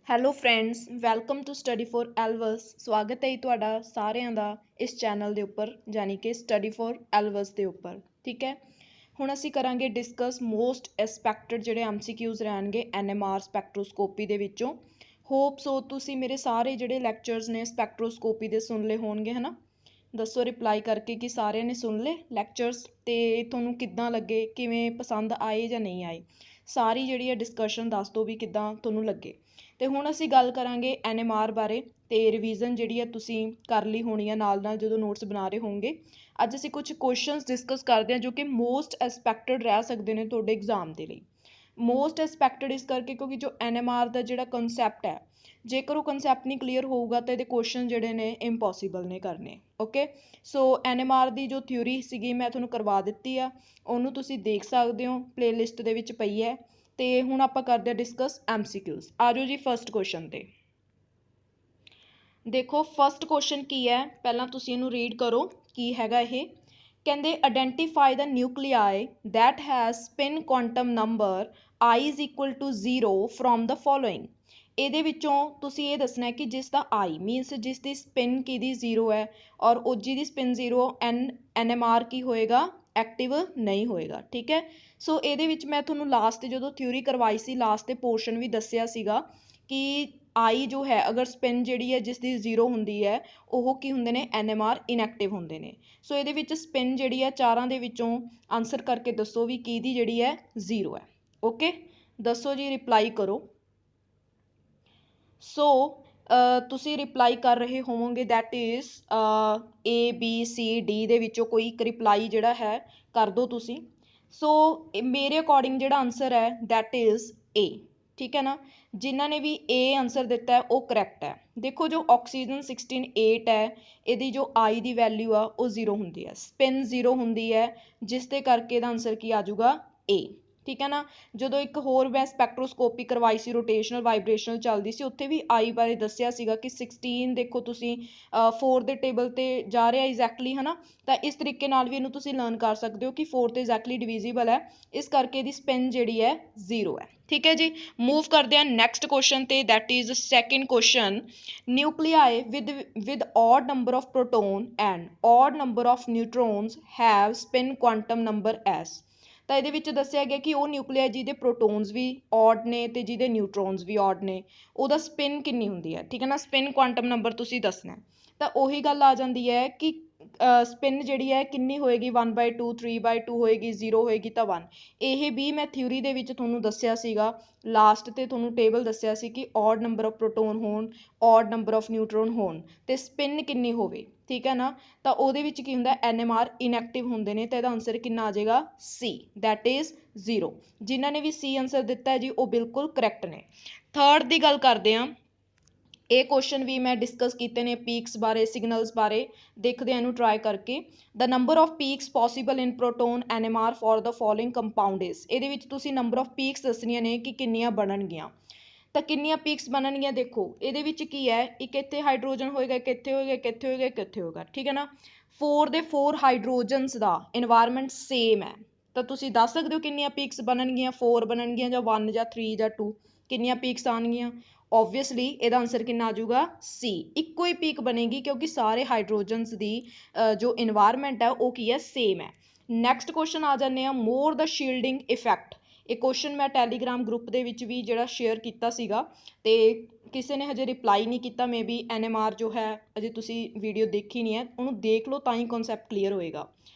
Hello friends, welcome to study for elves. ਸਵਾਗਤ ਹੈ ਜੀ ਤੁਹਾਡਾ ਸਾਰਿਆਂ ਦਾ ਇਸ ਚੈਨਲ ਦੇ ਉੱਪਰ, ਯਾਨੀ ਕਿ ਸਟੱਡੀ ਫॉर ਐਲਵਸ ਦੇ ਉੱਪਰ। ਠੀਕ ਹੈ, ਹੁਣ ਅਸੀਂ ਕਰਾਂਗੇ ਡਿਸਕਸ ਮੋਸਟ ਐਕਸਪੈਕਟਡ ਜਿਹੜੇ MCQs ਰਹਿਣਗੇ NMR ਸਪੈਕਟਰੋਸਕੋਪੀ ਦੇ ਵਿੱਚੋਂ। ਹੋਪ ਸੋ ਤੁਸੀਂ ਮੇਰੇ ਸਾਰੇ ਜਿਹੜੇ ਲੈਕਚਰਸ ਨੇ ਸਪੈਕਟਰੋਸਕੋਪੀ ਦੇ ਸੁਣ ਲਏ ਹੋਣਗੇ, ਹੈ ਨਾ। ਦੱਸੋ ਰਿਪਲਾਈ ਕਰਕੇ ਕਿ ਸਾਰਿਆਂ ਨੇ ਸੁਣ ਲਏ ਲੈਕਚਰਸ, ਅਤੇ ਤੁਹਾਨੂੰ ਕਿੱਦਾਂ ਲੱਗੇ, ਕਿਵੇਂ ਪਸੰਦ ਆਏ ਜਾਂ ਨਹੀਂ ਆਏ। ਸਾਰੀ ਜਿਹੜੀ ਹੈ ਡਿਸਕਸ਼ਨ ਦੱਸ ਦਿਓ ਵੀ ਕਿੱਦਾਂ ਤੁਹਾਨੂੰ ਲੱਗੇ। ਅਤੇ ਹੁਣ ਅਸੀਂ ਗੱਲ ਕਰਾਂਗੇ NMR ਬਾਰੇ, ਅਤੇ ਰਿਵੀਜ਼ਨ ਜਿਹੜੀ ਹੈ ਤੁਸੀਂ ਕਰ ਲਈ ਹੋਣੀ ਆ ਨਾਲ ਨਾਲ ਜਦੋਂ ਨੋਟਸ ਬਣਾ ਰਹੇ ਹੋਣਗੇ। ਅੱਜ ਅਸੀਂ ਕੁਝ ਕੁਐਸਚਨਸ ਡਿਸਕਸ ਕਰਦੇ ਹਾਂ ਜੋ ਕਿ ਮੋਸਟ ਐਕਸਪੈਕਟਡ ਰਹਿ ਸਕਦੇ ਨੇ ਤੁਹਾਡੇ ਐਗਜ਼ਾਮ ਦੇ ਲਈ। ਮੋਸਟ ਐਕਸਪੈਕਟਡ ਇਸ ਕਰਕੇ ਕਿਉਂਕਿ ਜੋ NMR ਦਾ ਜਿਹੜਾ ਕੰਸੈਪਟ ਹੈ, ਜੇਕਰ ਉਹ ਕੰਸੈਪਟ ਨਹੀਂ ਕਲੀਅਰ ਹੋਊਗਾ ਤਾਂ ਇਹਦੇ ਕੁਐਸਚਨ ਜਿਹੜੇ ਨੇ ਇੰਪੋਸੀਬਲ ਨੇ ਕਰਨੇ। ਓਕੇ, ਸੋ NMR ਦੀ ਜੋ ਥਿਊਰੀ ਸੀਗੀ ਮੈਂ ਤੁਹਾਨੂੰ ਕਰਵਾ ਦਿੱਤੀ ਆ, ਉਹਨੂੰ ਤੁਸੀਂ ਦੇਖ ਸਕਦੇ ਹੋ, ਪਲੇਲਿਸਟ ਦੇ ਵਿੱਚ ਪਈ ਹੈ। ਅਤੇ ਹੁਣ ਆਪਾਂ ਕਰਦੇ ਹਾਂ ਡਿਸਕਸ MCQs। ਆ ਜਾਓ ਜੀ ਫਸਟ ਕੁਐਸਚਨ 'ਤੇ। ਦੇਖੋ ਫਸਟ ਕੁਐਸਚਨ ਕੀ ਹੈ, ਪਹਿਲਾਂ ਤੁਸੀਂ ਇਹਨੂੰ ਰੀਡ ਕਰੋ ਕੀ ਹੈਗਾ ਇਹ। ਕਹਿੰਦੇ identify the nuclei that has spin quantum number I is equal to 0 from the following। ਇਹਦੇ ਵਿੱਚੋਂ ਤੁਸੀਂ ਇਹ ਦੱਸਣਾ ਕਿ ਜਿਸ ਦਾ I ਮੀਨਸ ਜਿਸ ਦੀ ਸਪਿਨ ਕਿਹਦੀ 0 ਹੈ ਔਰ ਉਹ ਜਿਹਦੀ ਸਪਿਨ 0 NMR ਕੀ ਹੋਏਗਾ, ਐਕਟਿਵ ਨਹੀਂ ਹੋਏਗਾ। ਠੀਕ ਹੈ, ਸੋ ਇਹਦੇ ਵਿੱਚ ਮੈਂ ਤੁਹਾਨੂੰ ਲਾਸਟ 'ਤੇ ਜਦੋਂ ਥਿਊਰੀ ਕਰਵਾਈ ਸੀ ਲਾਸਟ 'ਤੇ ਪੋਰਸ਼ਨ ਵੀ ਦੱਸਿਆ ਸੀਗਾ ਕਿ I ਜੋ ਹੈ ਅਗਰ ਸਪਿਨ ਜਿਹੜੀ ਹੈ ਜਿਸ ਦੀ 0 ਹੁੰਦੀ ਹੈ ਉਹ ਕੀ ਹੁੰਦੇ ਨੇ, NMR ਇਨਐਕਟਿਵ ਹੁੰਦੇ ਨੇ। ਸੋ ਇਹਦੇ ਵਿੱਚ ਸਪਿਨ ਜਿਹੜੀ ਹੈ ਚਾਰਾਂ ਦੇ ਵਿੱਚੋਂ ਆਨਸਰ ਕਰਕੇ ਦੱਸੋ ਵੀ ਕਿਹਦੀ ਜਿਹੜੀ ਹੈ 0 ਹੈ। ਓਕੇ, ਦੱਸੋ ਜੀ, ਰਿਪਲਾਈ ਕਰੋ। ਸੋ ਤੁਸੀਂ ਰਿਪਲਾਈ ਕਰ ਰਹੇ ਹੋਵੋਗੇ ਦੈਟ ਇਜ਼ ABCD ਦੇ ਵਿੱਚੋਂ ਕੋਈ ਇੱਕ ਰਿਪਲਾਈ ਜਿਹੜਾ ਹੈ ਕਰ ਦਿਓ ਤੁਸੀਂ। ਸੋ ਮੇਰੇ ਅਕੋਰਡਿੰਗ ਜਿਹੜਾ ਆਨਸਰ ਹੈ ਦੈਟ ਇਜ਼ A। ਠੀਕ ਹੈ ਨਾ, ਜਿਨ੍ਹਾਂ ਨੇ ਵੀ A ਆਨਸਰ ਦਿੱਤਾ ਹੈ ਉਹ ਕਰੈਕਟ ਹੈ। ਦੇਖੋ ਜੋ ਆਕਸੀਜਨ 16 ਹੈ, ਇਹਦੀ ਜੋ I ਦੀ ਵੈਲਿਊ ਆ ਉਹ 0 ਹੁੰਦੀ ਹੈ, ਸਪਿਨ 0 ਹੁੰਦੀ ਹੈ, ਜਿਸ ਦੇ ਕਰਕੇ ਇਹਦਾ ਆਨਸਰ ਕੀ ਆ ਜਾਊਗਾ A। ਠੀਕ ਹੈ ਨਾ, ਜਦੋਂ ਇੱਕ ਹੋਰ ਮੈਂ ਸਪੈਕਟਰੋਸਕੋਪੀ ਕਰਵਾਈ ਸੀ, ਰੋਟੇਸ਼ਨਲ ਵਾਈਬ੍ਰੇਸ਼ਨਲ ਚੱਲਦੀ ਸੀ, ਉੱਥੇ ਵੀ I ਬਾਰੇ ਦੱਸਿਆ ਸੀਗਾ ਕਿ 16 ਦੇਖੋ ਤੁਸੀਂ 4 ਦੇ ਟੇਬਲ 'ਤੇ ਜਾ ਰਿਹਾ ਐਗਜ਼ੈਕਟਲੀ, ਹੈ ਨਾ। ਤਾਂ ਇਸ ਤਰੀਕੇ ਨਾਲ ਵੀ ਇਹਨੂੰ ਤੁਸੀਂ ਲਰਨ ਕਰ ਸਕਦੇ ਹੋ ਕਿ 4 ਤੇ ਐਗਜ਼ੈਕਟਲੀ ਡਿਵੀਜ਼ੀਬਲ ਹੈ, ਇਸ ਕਰਕੇ ਇਹਦੀ ਸਪਿਨ ਜਿਹੜੀ ਹੈ 0 ਹੈ। ਠੀਕ ਹੈ ਜੀ, ਮੂਵ ਕਰਦੇ ਹਾਂ ਨੈਕਸਟ ਕੁਐਸਚਨ 'ਤੇ, that is second question. Nuclei with odd number of proton and odd number of neutrons have spin quantum number S। ਤਾਂ ਇਹਦੇ ਵਿੱਚ ਦੱਸਿਆ ਗਿਆ ਕਿ ਉਹ ਨਿਊਕਲੀਆਈ ਜਿਹਦੇ ਪ੍ਰੋਟੋਨਸ ਵੀ ਔਡ ਨੇ ਅਤੇ ਜਿਹਦੇ ਨਿਊਟਰੋਨਸ ਵੀ ਔਡ ਨੇ, ਉਹਦਾ ਸਪਿਨ ਕਿੰਨੀ ਹੁੰਦੀ ਹੈ। ਠੀਕ ਹੈ ਨਾ, ਸਪਿਨ ਕੁਆਂਟਮ ਨੰਬਰ ਤੁਸੀਂ ਦੱਸਣਾ। ਤਾਂ ਉਹੀ ਗੱਲ ਆ ਜਾਂਦੀ ਹੈ ਕਿ ਸਪਿਨ ਜਿਹੜੀ ਹੈ ਕਿੰਨੀ ਹੋਏਗੀ, 1/2, 3/2 ਹੋਏਗੀ, 0 ਹੋਏਗੀ ਤਾਂ 1। ਇਹ ਵੀ ਮੈਂ ਥਿਊਰੀ ਦੇ ਵਿੱਚ ਤੁਹਾਨੂੰ ਦੱਸਿਆ ਸੀਗਾ, ਲਾਸਟ 'ਤੇ ਤੁਹਾਨੂੰ ਟੇਬਲ ਦੱਸਿਆ ਸੀ ਕਿ ਔਡ ਨੰਬਰ ਆਫ ਪ੍ਰੋਟੋਨ ਹੋਣ, ਔਡ ਨੰਬਰ ਆਫ ਨਿਊਟਰੋਨ ਹੋਣ ਅਤੇ ਸਪਿਨ ਕਿੰਨੀ ਹੋਵੇ। ਠੀਕ ਹੈ ਨਾ, ਤਾਂ ਉਹਦੇ ਵਿੱਚ ਕੀ ਹੁੰਦਾ, NMR ਇਨਐਕਟਿਵ ਹੁੰਦੇ ਨੇ, ਤਾਂ ਇਹਦਾ ਆਨਸਰ ਕਿੰਨਾ ਆ ਜਾਏਗਾ C, ਦੈਟ ਇਜ਼ 0। ਜਿਨ੍ਹਾਂ ਨੇ ਵੀ C ਆਨਸਰ ਦਿੱਤਾ ਹੈ ਜੀ ਉਹ ਬਿਲਕੁਲ ਕਰੈਕਟ ਨੇ। ਥਰਡ ਦੀ ਗੱਲ ਕਰਦੇ ਹਾਂ, ਇਹ ਕੁਐਸਚਨ ਵੀ ਮੈਂ ਡਿਸਕਸ ਕੀਤੇ ਨੇ ਪੀਕਸ ਬਾਰੇ, ਸਿਗਨਲਸ ਬਾਰੇ, ਦੇਖਦੇ ਹਾਂ ਇਹਨੂੰ ਟਰਾਈ ਕਰਕੇ। ਦ number of peaks possible in proton NMR for the following compound is. ਇਹਦੇ ਵਿੱਚ ਤੁਸੀਂ ਨੰਬਰ ਆਫ ਪੀਕਸ ਦੱਸਣੀਆਂ ਨੇ ਕਿ ਕਿੰਨੀਆਂ ਬਣਨਗੀਆਂ। ਤਾਂ ਕਿੰਨੀਆਂ ਪੀਕਸ ਬਣਨਗੀਆਂ, ਦੇਖੋ ਇਹਦੇ ਵਿੱਚ ਕੀ ਹੈ, ਇੱਕ ਇੱਥੇ ਹਾਈਡਰੋਜਨ ਹੋਏਗਾ, ਇੱਕ ਇੱਥੇ ਹੋਏਗਾ, ਇੱਕ ਇੱਥੇ ਹੋਏਗਾ, ਇੱਕ ਇੱਥੇ ਹੋਏਗਾ। ਠੀਕ ਹੈ ਨਾ, 4 ਦੇ 4 ਹਾਈਡਰੋਜਨਸ ਦਾ ਇਨਵਾਇਰਮੈਂਟ ਸੇਮ ਹੈ, ਤਾਂ ਤੁਸੀਂ ਦੱਸ ਸਕਦੇ ਹੋ ਕਿੰਨੀਆਂ ਪੀਕਸ ਬਣਨਗੀਆਂ, 4 ਬਣਨਗੀਆਂ ਜਾਂ 1 ਜਾਂ 3 ਜਾਂ 2, ਕਿੰਨੀਆਂ ਪੀਕਸ ਆਉਣਗੀਆਂ। ਓਬਵੀਅਸਲੀ ਇਹਦਾ ਆਨਸਰ ਕਿੰਨਾ ਆ ਜਾਊਗਾ C, ਇੱਕੋ ਹੀ ਪੀਕ ਬਣੇਗੀ ਕਿਉਂਕਿ ਸਾਰੇ ਹਾਈਡਰੋਜਨਸ ਦੀ ਜੋ ਇਨਵਾਇਰਮੈਂਟ ਹੈ ਉਹ ਕੀ ਹੈ, ਸੇਮ ਹੈ। ਨੈਕਸਟ ਕੁਐਸਚਨ ਆ ਜਾਂਦੇ ਆ, ਮੋਰ ਦਾ ਸ਼ੀਲਡਿੰਗ ਇਫੈਕਟ। ਇਹ ਕੁਐਸਚਨ ਮੈਂ ਟੈਲੀਗ੍ਰਾਮ ਗਰੁੱਪ ਦੇ ਵਿੱਚ ਵੀ ਜਿਹੜਾ ਸ਼ੇਅਰ ਕੀਤਾ ਸੀਗਾ, ਅਤੇ ਕਿਸੇ ਨੇ ਹਜੇ ਰਿਪਲਾਈ ਨਹੀਂ ਕੀਤਾ। ਮੇ ਬੀ NMR ਜੋ ਹੈ ਅਜੇ ਤੁਸੀਂ ਵੀਡੀਓ ਦੇਖੀ ਨਹੀਂ ਹੈ, ਉਹਨੂੰ ਦੇਖ ਲਓ ਤਾਂ ਹੀ ਕਨਸੈਪਟ ਕਲੀਅਰ ਹੋਏਗਾ।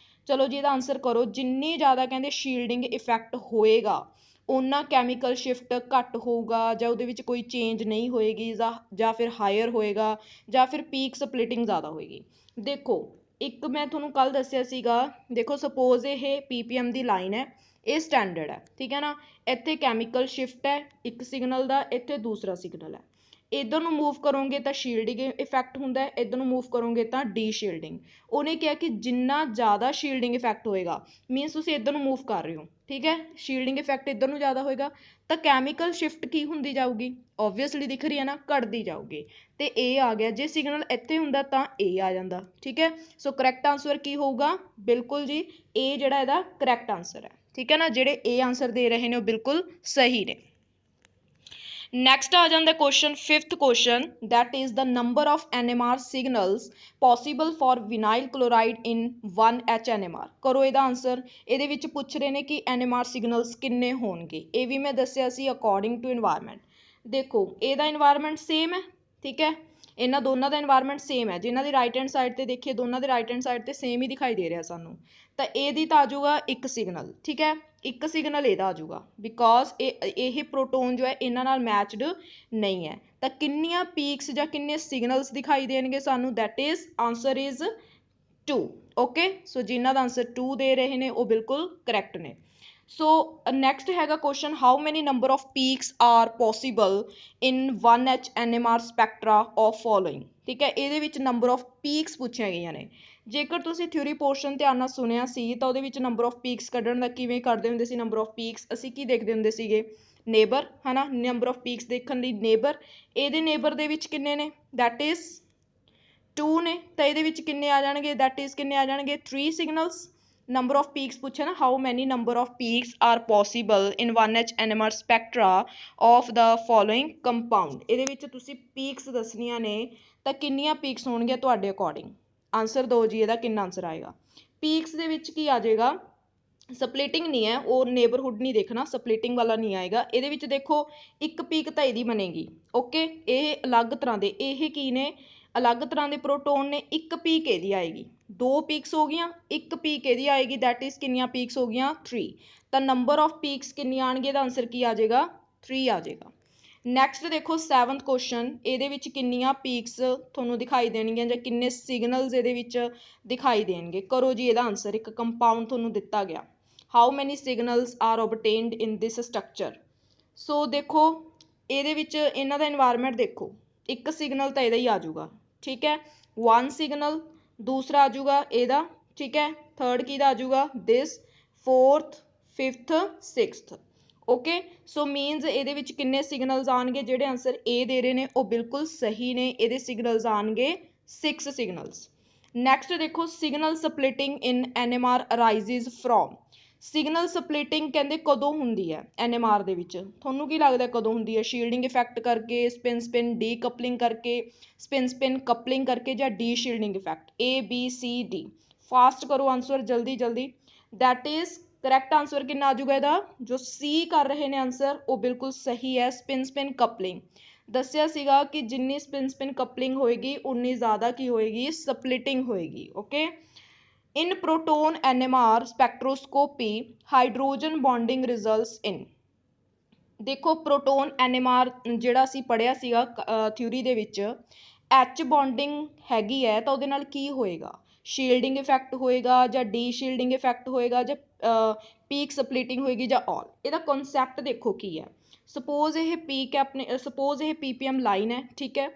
ਚਲੋ ਜੀ, ਇਹਦਾ ਆਨਸਰ ਕਰੋ। ਜਿੰਨੀ ਜ਼ਿਆਦਾ ਕਹਿੰਦੇ ਸ਼ੀਲਡਿੰਗ ਇਫੈਕਟ ਹੋਏਗਾ ਓਨਾ ਕੈਮੀਕਲ ਸ਼ਿਫਟ ਘੱਟ ਹੋਊਗਾ, ਜਾਂ ਉਹਦੇ ਵਿੱਚ ਕੋਈ ਚੇਂਜ ਨਹੀਂ ਹੋਏਗੀ, ਜਾਂ ਫਿਰ ਹਾਇਰ ਹੋਏਗਾ, ਜਾਂ ਫਿਰ ਪੀਕ ਸਪਲਿਟਿੰਗ ਜ਼ਿਆਦਾ ਹੋਏਗੀ। ਦੇਖੋ ਇੱਕ ਮੈਂ ਤੁਹਾਨੂੰ ਕੱਲ੍ਹ ਦੱਸਿਆ ਸੀਗਾ, ਦੇਖੋ ਸਪੋਜ਼ ਇਹ PPM ਦੀ ਲਾਈਨ ਹੈ, ਇਹ ਸਟੈਂਡਰਡ ਹੈ। ਠੀਕ ਹੈ ਨਾ, ਇੱਥੇ ਕੈਮੀਕਲ ਸ਼ਿਫਟ ਹੈ ਇੱਕ ਸਿਗਨਲ ਦਾ, ਇੱਥੇ ਦੂਸਰਾ ਸਿਗਨਲ ਹੈ। ਇੱਧਰ ਨੂੰ ਮੂਵ ਕਰੋਗੇ ਤਾਂ ਸ਼ੀਲਡਿੰਗ ਇਫੈਕਟ ਹੁੰਦਾ ਹੈ, ਇੱਧਰ ਨੂੰ ਮੂਵ ਕਰੋਗੇ ਤਾਂ ਡੀ ਸ਼ੀਲਡਿੰਗ। ਉਹਨੇ ਕਿਹਾ ਕਿ ਜਿੰਨਾ ਜ਼ਿਆਦਾ ਸ਼ੀਲਡਿੰਗ ਇਫੈਕਟ ਹੋਏਗਾ, ਮੀਨਸ ਤੁਸੀਂ ਇੱਧਰ ਨੂੰ ਮੂਵ ਕਰ ਰਹੇ ਹੋ, ਠੀਕ ਹੈ, ਸ਼ੀਲਡਿੰਗ ਇਫੈਕਟ ਇੱਧਰ ਨੂੰ ਜ਼ਿਆਦਾ ਹੋਏਗਾ, ਤਾਂ ਕੈਮੀਕਲ ਸ਼ਿਫਟ ਕੀ ਹੁੰਦੀ ਜਾਊਗੀ, ਓਬਵੀਅਸਲੀ ਦਿਖ ਰਹੀ ਹੈ ਨਾ, ਘਟਦੀ ਜਾਊਗੀ। ਤੇ ਇਹ ਆ ਗਿਆ, ਜੇ ਸਿਗਨਲ ਇੱਥੇ ਹੁੰਦਾ ਤਾਂ ਇਹ ਆ ਜਾਂਦਾ। ਠੀਕ ਹੈ, ਸੋ ਕਰੈਕਟ ਆਨਸਰ ਕੀ ਹੋਊਗਾ, ਬਿਲਕੁਲ ਜੀ ਇਹ ਜਿਹੜਾ ਇਹਦਾ ਕਰੈਕਟ ਆਨਸਰ ਹੈ। ਠੀਕ ਹੈ ਨਾ, ਜਿਹੜੇ ਇਹ ਆਨਸਰ ਦੇ ਰਹੇ ਨੇ ਉਹ ਬਿਲਕੁਲ ਸਹੀ ਨੇ। ਨੈਕਸਟ ਆ ਜਾਂਦਾ question 5th question that is the number of NMR signals possible for vinyl chloride in 1 HNMR। ਕਰੋ ਇਹਦਾ ਆਨਸਰ। ਇਹਦੇ ਵਿੱਚ ਪੁੱਛ ਰਹੇ ਨੇ ਕਿ NMR signals ਕਿੰਨੇ ਹੋਣਗੇ। ਇਹ ਵੀ ਮੈਂ ਦੱਸਿਆ ਸੀ ਅਕੋਰਡਿੰਗ ਟੂ ਇਨਵਾਇਰਮੈਂਟ। ਦੇਖੋ ਇਹਦਾ ਇਨਵਾਇਰਮੈਂਟ ਸੇਮ ਹੈ, ਠੀਕ ਹੈ, ਇਹਨਾਂ ਦੋਨਾਂ ਦਾ ਇਨਵਾਇਰਮੈਂਟ ਸੇਮ ਹੈ। ਜਿਨ੍ਹਾਂ ਦੀ ਰਾਈਟ ਹੈਂਡ ਸਾਈਡ ਤੇ ਦੇਖੀਏ, ਦੋਨਾਂ ਦੇ ਰਾਈਟ ਹੈਂਡ ਸਾਈਡ ਤੇ ਸੇਮ ਹੀ ਦਿਖਾਈ ਦੇ ਰਿਹਾ ਸਾਨੂੰ। ਤਾਂ ਇਹਦੀ ਤਾਂ ਆ ਜਾਊਗਾ ਇੱਕ ਸਿਗਨਲ, ਠੀਕ ਹੈ, ਇੱਕ ਸਿਗਨਲ ਇਹਦਾ ਆ ਜਾਊਗਾ ਬਿਕੋਜ਼ ਇਹ ਪ੍ਰੋਟੋਨ ਜੋ ਹੈ ਇਹਨਾਂ ਨਾਲ ਮੈਚਡ ਨਹੀਂ ਹੈ। ਤਾਂ ਕਿੰਨੀਆਂ ਪੀਕਸ ਜਾਂ ਕਿੰਨੇ ਸਿਗਨਲਸ ਦਿਖਾਈ ਦੇਣਗੇ ਸਾਨੂੰ, that is answer is 2। Okay, so ਜਿਨ੍ਹਾਂ ਦਾ ਆਂਸਰ 2 ਦੇ ਰਹੇ ਨੇ ਉਹ ਬਿਲਕੁਲ ਕਰੈਕਟ ਨੇ। ਸੋ ਨੈਕਸਟ ਹੈਗਾ question how many number of peaks are possible in 1H NMR spectra of following. ਠੀਕ ਹੈ, ਇਹਦੇ ਵਿੱਚ ਨੰਬਰ ਆਫ ਪੀਕਸ ਪੁੱਛੀਆਂ ਗਈਆਂ ਨੇ। ਜੇਕਰ ਤੁਸੀਂ ਥਿਊਰੀ ਪੋਰਸ਼ਨ ਧਿਆਨ ਨਾਲ ਸੁਣਿਆ ਸੀ ਤਾਂ ਉਹਦੇ ਵਿੱਚ ਨੰਬਰ ਆਫ ਪੀਕਸ ਕੱਢਣ ਦਾ ਕਿਵੇਂ ਕਰਦੇ ਹੁੰਦੇ ਸੀ। ਨੰਬਰ ਆਫ ਪੀਕਸ ਅਸੀਂ ਕੀ ਦੇਖਦੇ ਹੁੰਦੇ ਸੀਗੇ, ਨੇਬਰ, ਹੈ ਨਾ, ਨੰਬਰ ਆਫ ਪੀਕਸ ਦੇਖਣ ਲਈ ਨੇਬਰ। ਇਹਦੇ ਨੇਬਰ ਦੇ ਵਿੱਚ ਕਿੰਨੇ ਨੇ, ਦੈਟ ਇਜ਼ 2 ਨੇ। ਤਾਂ ਇਹਦੇ ਵਿੱਚ ਕਿੰਨੇ ਆ ਜਾਣਗੇ, ਦੈਟ ਇਜ਼ ਕਿੰਨੇ ਆ ਜਾਣਗੇ, 3 ਸਿਗਨਲਸ। ਨੰਬਰ ਆਫ ਪੀਕਸ ਪੁੱਛਿਆ ਨਾ, how many number of peaks are possible in 1H NMR spectra of the following compound. ਇਹਦੇ ਵਿੱਚ ਤੁਸੀਂ ਪੀਕਸ ਦੱਸਣੀਆਂ ਨੇ ਤਾਂ ਕਿੰਨੀਆਂ ਪੀਕਸ ਹੋਣਗੀਆਂ ਤੁਹਾਡੇ ਅਕੋਰਡਿੰਗ। ਆਂਸਰ ਦਿਓ ਜੀ, ਇਹਦਾ ਕਿੰਨਾ ਆਂਸਰ ਆਏਗਾ। ਪੀਕਸ ਦੇ ਵਿੱਚ ਕੀ ਆ ਜਾਏਗਾ, ਸਪਲਿਟਿੰਗ ਨਹੀਂ ਹੈ, ਉਹ ਨੇਬਰਹੁੱਡ ਨਹੀਂ ਦੇਖਣਾ, ਸਪਲਿਟਿੰਗ ਵਾਲਾ ਨਹੀਂ ਆਏਗਾ। ਇਹਦੇ ਵਿੱਚ ਦੇਖੋ ਇੱਕ ਪੀਕ ਤਾਂ ਇਹਦੀ ਬਣੇਗੀ, ਓਕੇ, ਇਹ ਅਲੱਗ ਤਰ੍ਹਾਂ ਦੇ, ਇਹ ਕੀ ਨੇ, ਅਲੱਗ ਤਰ੍ਹਾਂ ਦੇ ਪ੍ਰੋਟੋਨ ਨੇ। ਇੱਕ ਪੀਕ ਇਹਦੀ ਆਏਗੀ, 2 ਪੀਕਸ ਹੋ ਗਈਆਂ, ਇੱਕ ਪੀਕ ਇਹਦੀ ਆਏਗੀ, ਦੈਟ ਇਜ਼ ਕਿੰਨੀਆਂ ਪੀਕਸ ਹੋ ਗਈਆਂ, 3। ਤਾਂ ਨੰਬਰ ਆਫ ਪੀਕਸ ਕਿੰਨੀਆਂ ਆਣਗੀਆਂ, ਇਹਦਾ ਆਂਸਰ ਕੀ ਆ ਜਾਏਗਾ, 3 ਆ ਜਾਏਗਾ। ਨੈਕਸਟ ਦੇਖੋ 7th ਕੁਐਸਚਨ, ਇਹਦੇ ਵਿੱਚ ਕਿੰਨੀਆਂ ਪੀਕਸ ਤੁਹਾਨੂੰ ਦਿਖਾਈ ਦੇਣਗੀਆਂ ਜਾਂ ਕਿੰਨੇ ਸਿਗਨਲਸ ਇਹਦੇ ਵਿੱਚ ਦਿਖਾਈ ਦੇਣਗੇ। ਕਰੋ ਜੀ ਇਹਦਾ ਆਂਸਰ। ਇੱਕ ਕੰਪਾਊਂਡ ਤੁਹਾਨੂੰ ਦਿੱਤਾ ਗਿਆ, how many signals are obtained in this structure. So ਦੇਖੋ ਇਹਦੇ ਵਿੱਚ ਇਹਨਾਂ ਦਾ ਇਨਵਾਇਰਮੈਂਟ ਦੇਖੋ, ਇੱਕ ਸਿਗਨਲ ਤਾਂ ਇਹਦਾ ਹੀ ਆ ਜਾਊਗਾ, ਠੀਕ ਹੈ, 1 ਸਿਗਨਲ, ਦੂਸਰਾ ਆ ਜਾਊਗਾ ਇਹਦਾ, ਠੀਕ ਹੈ, ਥਰਡ ਕਿਹਦਾ ਆ ਜਾਊਗਾ, ਦਿਸ, 4th 5th 6th। ਓਕੇ, ਸੋ ਮੀਨਸ ਇਹਦੇ ਵਿੱਚ ਕਿੰਨੇ ਸਿਗਨਲਸ ਆਣਗੇ, ਜਿਹੜੇ ਆਂਸਰ ਏ ਦੇ ਰਹੇ ਨੇ ਉਹ ਬਿਲਕੁਲ ਸਹੀ ਨੇ। ਇਹਦੇ ਸਿਗਨਲਸ ਆਣਗੇ 6 ਸਿਗਨਲਸ। ਨੈਕਸਟ ਦੇਖੋ signal splitting in NMR arises from. Signal splitting ਕਹਿੰਦੇ ਕਦੋਂ ਹੁੰਦੀ ਹੈ NMR ਦੇ ਵਿੱਚ, ਤੁਹਾਨੂੰ ਕੀ ਲੱਗਦਾ ਕਦੋਂ ਹੁੰਦੀ ਹੈ? ਸ਼ੀਲਡਿੰਗ ਇਫੈਕਟ ਕਰਕੇ, ਸਪਿਨ ਸਪਿਨ ਡੀਕਪਲਿੰਗ ਕਰਕੇ, ਸਪਿਨ ਸਪਿਨ ਕਪਲਿੰਗ ਕਰਕੇ, ਜਾਂ ਡੀ ਸ਼ੀਲਡਿੰਗ ਇਫੈਕਟ। ABCD, ਫਾਸਟ ਕਰੋ ਆਂਸਰ ਜਲਦੀ ਜਲਦੀ। ਦੈਟ ਇਜ਼ ਕਰੈਕਟ ਆਂਸਰ ਕਿੰਨਾ ਆ ਜਾਊਗਾ ਇਹਦਾ, ਜੋ C ਕਰ ਰਹੇ ਨੇ ਆਂਸਰ ਉਹ ਬਿਲਕੁਲ ਸਹੀ ਹੈ, ਸਪਿਨ ਸਪਿਨ ਕਪਲਿੰਗ। ਦੱਸਿਆ ਸੀਗਾ ਕਿ ਜਿੰਨੀ ਸਪਿਨ ਸਪਿਨ ਕਪਲਿੰਗ ਹੋਏਗੀ ਉਨੀ ਜ਼ਿਆਦਾ ਕੀ ਹੋਏਗੀ, ਸਪਲਿਟਿੰਗ ਹੋਏਗੀ। Okay, in proton NMR spectroscopy hydrogen bonding results in. ਦੇਖੋ ਪ੍ਰੋਟੋਨ NMR ਜਿਹੜਾ ਅਸੀਂ ਪੜ੍ਹਿਆ ਸੀਗਾ ਥਿਊਰੀ ਦੇ ਵਿੱਚ, H ਬੌਂਡਿੰਗ ਹੈਗੀ ਹੈ ਤਾਂ ਉਹਦੇ ਨਾਲ ਕੀ ਹੋਏਗਾ, ਸ਼ੀਲਡਿੰਗ ਇਫੈਕਟ ਹੋਏਗਾ ਜਾਂ ਡੀ ਸ਼ੀਲਡਿੰਗ ਇਫੈਕਟ ਹੋਏਗਾ ਜਾਂ ਪੀਕ ਸਪਲਿਟਿੰਗ ਹੋਏਗੀ ਜਾਂ ਆਲ। ਇਹਦਾ ਕਨਸੈਪਟ ਦੇਖੋ ਕੀ ਹੈ। ਸਪੋਜ਼ ਇਹ ਪੀਕ ਹੈ ਆਪਣੇ, ਸਪੋਜ਼ ਇਹ PPM ਲਾਈਨ ਹੈ, ਠੀਕ ਹੈ,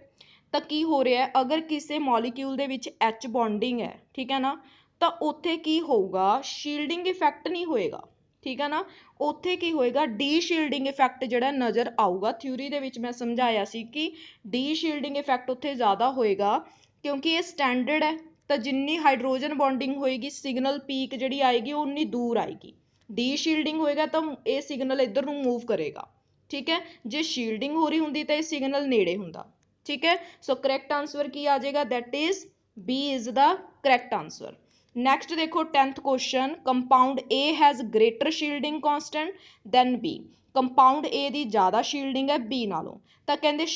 ਤਾਂ ਕੀ ਹੋ ਰਿਹਾ, ਅਗਰ ਕਿਸੇ ਮੋਲੀਕਿਊਲ ਦੇ ਵਿੱਚ H ਬੌਂਡਿੰਗ ਹੈ, ਠੀਕ ਹੈ ਨਾ, ਤਾਂ ਉੱਥੇ ਕੀ ਹੋਊਗਾ, ਸ਼ੀਲਡਿੰਗ ਇਫੈਕਟ ਨਹੀਂ ਹੋਏਗਾ, ਠੀਕ ਹੈ ਨਾ, ਉੱਥੇ ਕੀ ਹੋਏਗਾ, ਡੀ ਸ਼ੀਲਡਿੰਗ ਇਫੈਕਟ ਜਿਹੜਾ ਨਜ਼ਰ ਆਊਗਾ। ਥਿਊਰੀ ਦੇ ਵਿੱਚ ਮੈਂ ਸਮਝਾਇਆ ਸੀ ਕਿ ਡੀ ਸ਼ੀਲਡਿੰਗ ਇਫੈਕਟ ਉੱਥੇ ਜ਼ਿਆਦਾ ਹੋਏਗਾ ਕਿਉਂਕਿ ਇਹ ਸਟੈਂਡਰਡ ਹੈ। ਤਾਂ ਜਿੰਨੀ ਹਾਈਡਰੋਜਨ ਬੌਂਡਿੰਗ ਹੋਏਗੀ ਸਿਗਨਲ ਪੀਕ ਜਿਹੜੀ ਆਏਗੀ ਉਹ ਉਨੀ ਦੂਰ ਆਏਗੀ। ਡੀ ਸ਼ੀਲਡਿੰਗ ਹੋਏਗਾ ਤਾਂ ਇਹ ਸਿਗਨਲ ਇੱਧਰ ਨੂੰ ਮੂਵ ਕਰੇਗਾ, ਠੀਕ ਹੈ, ਜੇ ਸ਼ੀਲਡਿੰਗ ਹੋ ਰਹੀ ਹੁੰਦੀ ਤਾਂ ਇਹ ਸਿਗਨਲ ਨੇੜੇ ਹੁੰਦਾ, ਠੀਕ ਹੈ। ਸੋ ਕਰੈਕਟ ਆਂਸਰ ਕੀ ਆ ਜਾਏਗਾ, that is B is the correct answer. Next ਦੇਖੋ 10th question, compound A has greater shielding constant than B। Compound A ਦੀ ਜ਼ਿਆਦਾ ਸ਼ੀਲਡਿੰਗ ਹੈ B ਨਾਲੋਂ, ਤਾਂ ਕਹਿੰਦੇ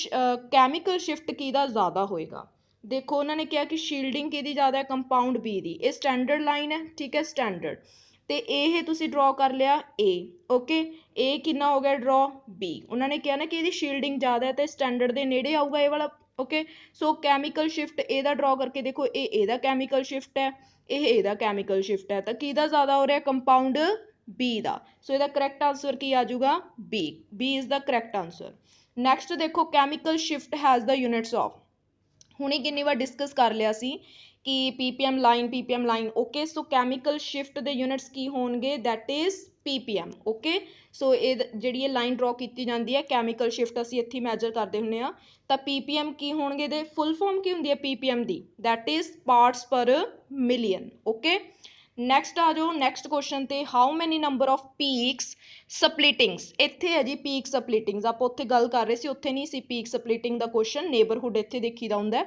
ਕੈਮੀਕਲ ਸ਼ਿਫਟ ਕਿਹਦਾ ਜ਼ਿਆਦਾ ਹੋਏਗਾ। ਦੇਖੋ ਉਹਨਾਂ ਨੇ ਕਿਹਾ ਕਿ ਸ਼ੀਲਡਿੰਗ ਕਿਹਦੀ ਜ਼ਿਆਦਾ ਹੈ, ਕੰਪਾਊਂਡ B ਦੀ। ਇਹ ਸਟੈਂਡਰਡ ਲਾਈਨ ਹੈ, ਠੀਕ ਹੈ, ਸਟੈਂਡਰਡ, ਤੇ ਇਹ ਤੁਸੀਂ ਡਰਾ ਕਰ ਲਿਆ A। ਓਕੇ, A ਕਿੰਨਾ ਹੋ ਗਿਆ ਡਰਾ, B। ਉਹਨਾਂ ਨੇ ਕਿਹਾ ਨਾ ਕਿ ਇਹਦੀ ਸ਼ੀਲਡਿੰਗ ਜ਼ਿਆਦਾ ਹੈ ਤੇ ਸਟੈਂਡਰਡ ਦੇ ਨੇੜੇ ਆਊਗਾ ਇਹ ਵਾਲਾ। ਓਕੇ, ਸੋ ਕੈਮੀਕਲ ਸ਼ਿਫਟ ਇਹਦਾ ਡਰਾ ਕਰਕੇ ਦੇਖੋ, ਇਹ ਇਹਦਾ ਕੈਮੀਕਲ ਸ਼ਿਫਟ ਹੈ, ਇਹ ਇਹਦਾ ਕੈਮੀਕਲ ਸ਼ਿਫਟ ਹੈ, ਤਾਂ ਕਿਹਦਾ ਜ਼ਿਆਦਾ ਹੋ ਰਿਹਾ, ਕੰਪਾਊਂਡ B ਦਾ। ਸੋ ਇਹਦਾ ਕਰੈਕਟ ਆਂਸਰ ਕੀ ਆ ਜਾਊਗਾ, B। B is the correct answer. Next ਦੇਖੋ chemical shift has the units of. ਹੁਣੇ ਕਿੰਨੀ ਵਾਰ ਡਿਸਕਸ ਕਰ ਲਿਆ ਸੀ ਕਿ PPM ਲਾਈਨ। ਓਕੇ, ਸੋ ਕੈਮੀਕਲ ਸ਼ਿਫਟ ਦੇ ਯੂਨਿਟਸ ਕੀ ਹੋਣਗੇ, that is PPM। Okay, so ਇਹ ਜਿਹੜੀ ਇਹ ਲਾਈਨ ਡਰਾ ਕੀਤੀ ਜਾਂਦੀ ਹੈ ਕੈਮੀਕਲ ਸ਼ਿਫਟ ਅਸੀਂ ਇੱਥੇ ਮੈਜਰ ਕਰਦੇ ਹੁੰਦੇ ਹਾਂ, ਤਾਂ PPM ਕੀ ਹੋਣਗੇ, ਇਹਦੇ ਫੁੱਲ ਫਾਰਮ ਕੀ ਹੁੰਦੀ ਹੈ PPM ਦੀ, that is parts per million. Okay, next ਆ ਜਾਓ ਨੈਕਸਟ ਕੁਐਸਚਨ ਤੇ, how many number of peaks splittings. ਇੱਥੇ ਹੈ ਜੀ ਪੀਕ ਸਪਲਿਟਿੰਗਸ, ਆਪਾਂ ਉੱਥੇ ਗੱਲ ਕਰ ਰਹੇ ਸੀ, ਉੱਥੇ ਨਹੀਂ ਸੀ ਪੀਕ ਸਪਲਿਟਿੰਗ ਦਾ ਕੁਐਸਚਨ, ਨੇਬਰਹੁੱਡ ਇੱਥੇ ਦੇਖੀਦਾ ਹੁੰਦਾ।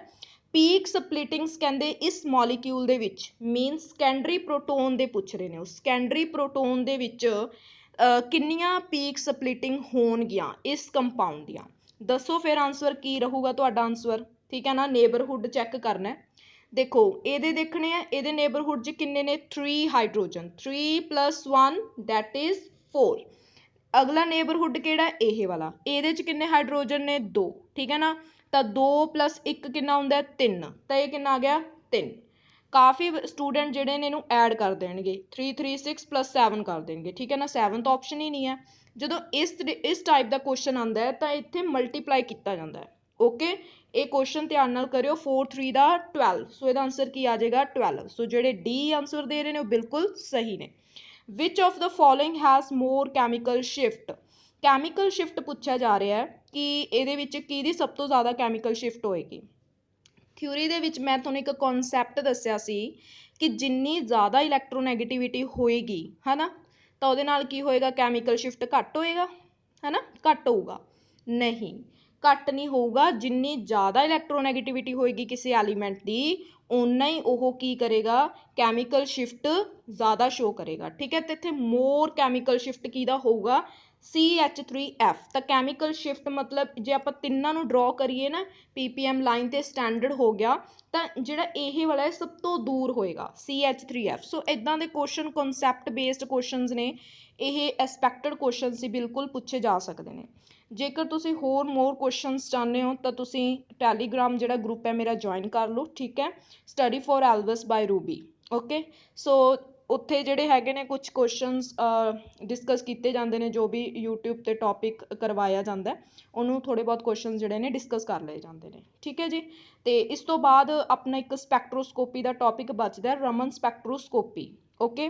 ਪੀਕ ਸਪਲਿਟਿੰਗਸ ਕਹਿੰਦੇ ਇਸ ਮੋਲੀਕਿਊਲ ਦੇ ਵਿੱਚ, ਮੀਨ ਸੈਕੰਡਰੀ ਪ੍ਰੋਟੋਨ ਦੇ ਪੁੱਛ ਰਹੇ ਨੇ ਉਹ, ਸੈਕੰਡਰੀ ਪ੍ਰੋਟੋਨ ਦੇ ਵਿੱਚ ਕਿੰਨੀਆਂ ਪੀਕ ਸਪਲਿਟਿੰਗ ਹੋਣਗੀਆਂ ਇਸ ਕੰਪਾਊਂਡ ਦੀਆਂ। ਦੱਸੋ ਫਿਰ ਆਨਸਰ ਕੀ ਰਹੂਗਾ ਤੁਹਾਡਾ ਆਨਸਰ, ਠੀਕ ਹੈ ਨਾ। ਨੇਬਰਹੁੱਡ ਚੈੱਕ ਕਰਨਾ। ਦੇਖੋ ਇਹਦੇ ਦੇਖਣੇ ਆ, ਇਹਦੇ ਨੇਬਰਹੁੱਡ 'ਚ ਕਿੰਨੇ ਨੇ 3 ਹਾਈਡਰੋਜਨ, 3 + 1 ਦੈਟ ਇਜ਼ 4। ਅਗਲਾ ਨੇਬਰਹੁੱਡ ਕਿਹੜਾ, ਇਹ ਵਾਲਾ, ਇਹਦੇ 'ਚ ਕਿੰਨੇ ਹਾਈਡਰੋਜਨ ਨੇ 2, ਠੀਕ ਹੈ ਨਾ। ਤਾਂ 2 + 1 ਕਿੰਨਾ ਹੁੰਦਾ 3, ਤਾਂ ਇਹ ਕਿੰਨਾ ਆ ਗਿਆ 3। ਕਾਫੀ ਸਟੂਡੈਂਟ ਜਿਹੜੇ ਨੇ ਇਹਨੂੰ ਐਡ ਕਰ ਦੇਣਗੇ, 3 3 6 + 7 ਕਰ ਦੇਣਗੇ, ਠੀਕ ਹੈ ਨਾ। 7 ਤਾਂ ਆਪਸ਼ਨ ਹੀ ਨਹੀਂ ਹੈ। ਜਦੋਂ ਇਸ ਟਾਈਪ ਦਾ ਕੁਐਸਚਨ ਆਉਂਦਾ ਹੈ ਤਾਂ ਇੱਥੇ ਮਲਟੀਪਲਾਈ ਕੀਤਾ ਜਾਂਦਾ ਹੈ। ਓਕੇ, ਇਹ ਕੁਐਸਚਨ ਧਿਆਨ ਨਾਲ ਕਰਿਓ। 4 3 ਦਾ 12, ਸੋ ਇਹਦਾ ਆਨਸਰ ਕੀ ਆ ਜਾਏਗਾ 12। ਸੋ ਜਿਹੜੇ ਡੀ ਆਨਸਰ ਦੇ ਰਹੇ ਨੇ ਉਹ ਬਿਲਕੁਲ ਸਹੀ ਨੇ। Which of the following has more chemical shift. Chemical shift ਪੁੱਛਿਆ ਜਾ ਰਿਹਾ ਹੈ ਕਿ ਇਹਦੇ ਵਿੱਚ ਕਿਹਦੀ ਸਭ ਤੋਂ ਜ਼ਿਆਦਾ ਕੈਮੀਕਲ ਸ਼ਿਫਟ ਹੋਏਗੀ। ਥਿਊਰੀ ਦੇ ਵਿੱਚ ਮੈਂ ਤੁਹਾਨੂੰ ਇੱਕ ਕਨਸੈਪਟ ਦੱਸਿਆ ਸੀ ਕਿ ਜਿੰਨੀ ਜ਼ਿਆਦਾ ਇਲੈਕਟ੍ਰੋਨੈਗੇਟਿਵਿਟੀ ਹੋਏਗੀ ਹੈ ਨਾ, ਤਾਂ ਉਹਦੇ ਨਾਲ ਕੀ ਹੋਏਗਾ, ਕੈਮੀਕਲ ਸ਼ਿਫਟ ਘੱਟ ਹੋਏਗਾ, ਹੈ ਨਾ, ਘੱਟ ਹੋਊਗਾ। ਨਹੀਂ, ਘੱਟ ਨਹੀਂ ਹੋਊਗਾ। ਜਿੰਨੀ ਜ਼ਿਆਦਾ ਇਲੈਕਟ੍ਰੋਨੈਗੇਟਿਵਿਟੀ ਹੋਏਗੀ ਕਿਸੇ ਐਲੀਮੈਂਟ ਦੀ, ਓਨਾ ਹੀ ਉਹ ਕੀ ਕਰੇਗਾ, ਕੈਮੀਕਲ ਸ਼ਿਫਟ ਜ਼ਿਆਦਾ ਸ਼ੋ ਕਰੇਗਾ, ਠੀਕ ਹੈ। ਤੇ ਇੱਥੇ ਮੋਰ ਕੈਮੀਕਲ ਸ਼ਿਫਟ ਕਿਹਦਾ ਹੋਊਗਾ, CH3F। ਤਾਂ ਕੈਮੀਕਲ ਸ਼ਿਫਟ ਮਤਲਬ ਜੇ ਆਪਾਂ ਤਿੰਨਾਂ ਨੂੰ ਡਰॉ ਕਰੀਏ ਨਾ PPM ਲਾਈਨ ਤੇ ਸਟੈਂਡਰਡ ਹੋ ਗਿਆ, ਤਾਂ ਜਿਹੜਾ ਇਹ ਵਾਲਾ ਹੈ ਸਭ ਤੋਂ ਦੂਰ ਹੋਏਗਾ CH3F। ਸੋ ਇਦਾਂ ਦੇ ਕੁਐਸਚਨ ਕਨਸੈਪਟ ਬੇਸਡ ਕੁਐਸਚਨਸ ਨੇ, ਇਹ ਐਕਸਪੈਕਟਡ ਕੁਐਸਚਨ ਸੀ, ਬਿਲਕੁਲ ਪੁੱਛੇ ਜਾ ਸਕਦੇ ਨੇ। ਜੇਕਰ ਤੁਸੀਂ ਹੋਰ ਮੋਰ ਕੁਐਸਚਨਸ ਚਾਹੁੰਦੇ ਹੋ ਤਾਂ ਤੁਸੀਂ ਟੈਲੀਗ੍ਰਾਮ ਜਿਹੜਾ ਗਰੁੱਪ ਹੈ ਮੇਰਾ ਜੁਆਇਨ ਕਰ ਲਓ, ਠੀਕ ਹੈ, study for elves by Ruby. Okay, so ਉੱਥੇ ਜਿਹੜੇ ਹੈਗੇ ਨੇ ਕੁਛ ਕੁਐਸਚਨਸ ਡਿਸਕਸ ਕੀਤੇ ਜਾਂਦੇ ਨੇ, ਜੋ ਵੀ ਯੂਟਿਊਬ 'ਤੇ ਟੌਪਿਕ ਕਰਵਾਇਆ ਜਾਂਦਾ ਉਹਨੂੰ ਥੋੜ੍ਹੇ ਬਹੁਤ ਕੁਐਸਚਨ ਜਿਹੜੇ ਨੇ ਡਿਸਕਸ ਕਰ ਲਏ ਜਾਂਦੇ ਨੇ, ਠੀਕ ਹੈ ਜੀ। ਅਤੇ ਇਸ ਤੋਂ ਬਾਅਦ ਆਪਣਾ ਇੱਕ ਸਪੈਕਟਰੋਸਕੋਪੀ ਦਾ ਟੌਪਿਕ ਬਚਦਾ, ਰਮਨ ਸਪੈਕਟਰੋਸਕੋਪੀ। ਓਕੇ,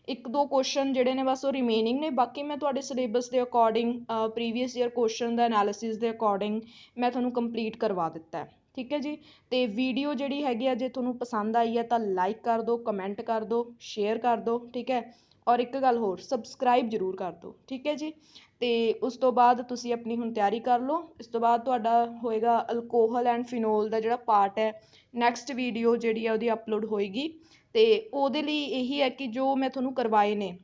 ਇੱਕ ਦੋ ਕੁਐਸਚਨ ਜਿਹੜੇ ਨੇ ਬਸ ਉਹ ਰਿਮੇਨਿੰਗ ਨੇ, ਬਾਕੀ ਮੈਂ ਤੁਹਾਡੇ ਸਿਲੇਬਸ ਦੇ ਅਕੋਰਡਿੰਗ ਪ੍ਰੀਵੀਅਸ ਈਅਰ ਕੁਐਸਚਨ ਦਾ ਐਨਾਲਿਸਿਸ ਦੇ ਅਕੋਰਡਿੰਗ ਮੈਂ ਤੁਹਾਨੂੰ ਕੰਪਲੀਟ ਕਰਵਾ ਦਿੱਤਾ, ਠੀਕ ਹੈ ਜੀ। ਅਤੇ ਵੀਡੀਓ ਜਿਹੜੀ ਹੈਗੀ ਆ ਜੇ ਤੁਹਾਨੂੰ ਪਸੰਦ ਆਈ ਹੈ ਤਾਂ ਲਾਈਕ ਕਰ ਦਿਓ, ਕਮੈਂਟ ਕਰ ਦਿਓ, ਸ਼ੇਅਰ ਕਰ ਦਿਓ, ਠੀਕ ਹੈ। ਔਰ ਇੱਕ ਗੱਲ ਹੋਰ, ਸਬਸਕ੍ਰਾਈਬ ਜ਼ਰੂਰ ਕਰ ਦਿਓ, ਠੀਕ ਹੈ ਜੀ। ਅਤੇ ਉਸ ਤੋਂ ਬਾਅਦ ਤੁਸੀਂ ਆਪਣੀ ਹੁਣ ਤਿਆਰੀ ਕਰ ਲਓ। ਇਸ ਤੋਂ ਬਾਅਦ ਤੁਹਾਡਾ ਹੋਏਗਾ ਅਲਕੋਹਲ ਐਂਡ ਫਿਨੋਲ ਦਾ ਜਿਹੜਾ ਪਾਰਟ ਹੈ, ਨੈਕਸਟ ਵੀਡੀਓ ਜਿਹੜੀ ਹੈ ਉਹਦੀ ਅਪਲੋਡ ਹੋਏਗੀ। ਅਤੇ ਉਹਦੇ ਲਈ ਇਹੀ ਹੈ ਕਿ ਜੋ ਮੈਂ ਤੁਹਾਨੂੰ ਕਰਵਾਏ ਨੇ,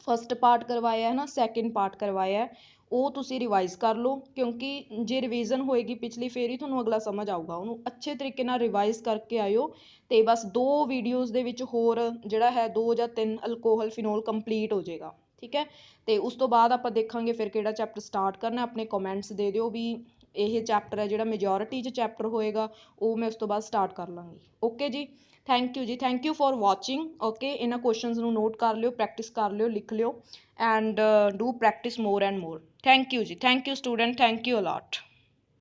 ਫਸਟ ਪਾਰਟ ਕਰਵਾਇਆ ਹੈ ਨਾ, ਸੈਕਿੰਡ ਪਾਰਟ ਕਰਵਾਇਆ, ਉਹ ਤੁਸੀਂ ਰਿਵਾਈਜ਼ ਕਰ ਲਓ, ਕਿਉਂਕਿ ਜੇ ਰਿਵੀਜ਼ਨ ਹੋਏਗੀ ਪਿਛਲੀ ਫਿਰ ਹੀ ਤੁਹਾਨੂੰ ਅਗਲਾ ਸਮਝ ਆਊਗਾ। ਉਹਨੂੰ ਅੱਛੇ ਤਰੀਕੇ ਨਾਲ ਰਿਵਾਈਜ਼ ਕਰਕੇ ਆਇਓ। ਅਤੇ ਬਸ 2 ਵੀਡੀਓਜ਼ ਦੇ ਵਿੱਚ ਹੋਰ ਜਿਹੜਾ ਹੈ 2 ਜਾਂ 3 ਅਲਕੋਹਲ ਫਿਨੋਲ ਕੰਪਲੀਟ ਹੋ ਜਾਏਗਾ, ਠੀਕ ਹੈ। ਅਤੇ ਉਸ ਤੋਂ ਬਾਅਦ ਆਪਾਂ ਦੇਖਾਂਗੇ ਫਿਰ ਕਿਹੜਾ ਚੈਪਟਰ ਸਟਾਰਟ ਕਰਨਾ। ਆਪਣੇ ਕਮੈਂਟਸ ਦੇ ਦਿਓ ਵੀ ਇਹ ਚੈਪਟਰ ਹੈ ਜਿਹੜਾ ਮੈਜੋਰਿਟੀ 'ਚ ਚੈਪਟਰ ਹੋਏਗਾ, ਉਹ ਮੈਂ ਉਸ ਤੋਂ ਬਾਅਦ ਸਟਾਰਟ ਕਰ ਲਾਂਗੀ। ਓਕੇ ਜੀ, ਥੈਂਕ ਯੂ ਜੀ, thank you for watching. Okay, ਇਹਨਾਂ ਕੁਐਸਚਨਸ ਨੂੰ ਨੋਟ ਕਰ ਲਿਓ, ਪ੍ਰੈਕਟਿਸ ਕਰ ਲਿਓ, ਲਿਖ ਲਿਓ, and do practice more and more. Thank you ਜੀ, thank you student, thank you allot.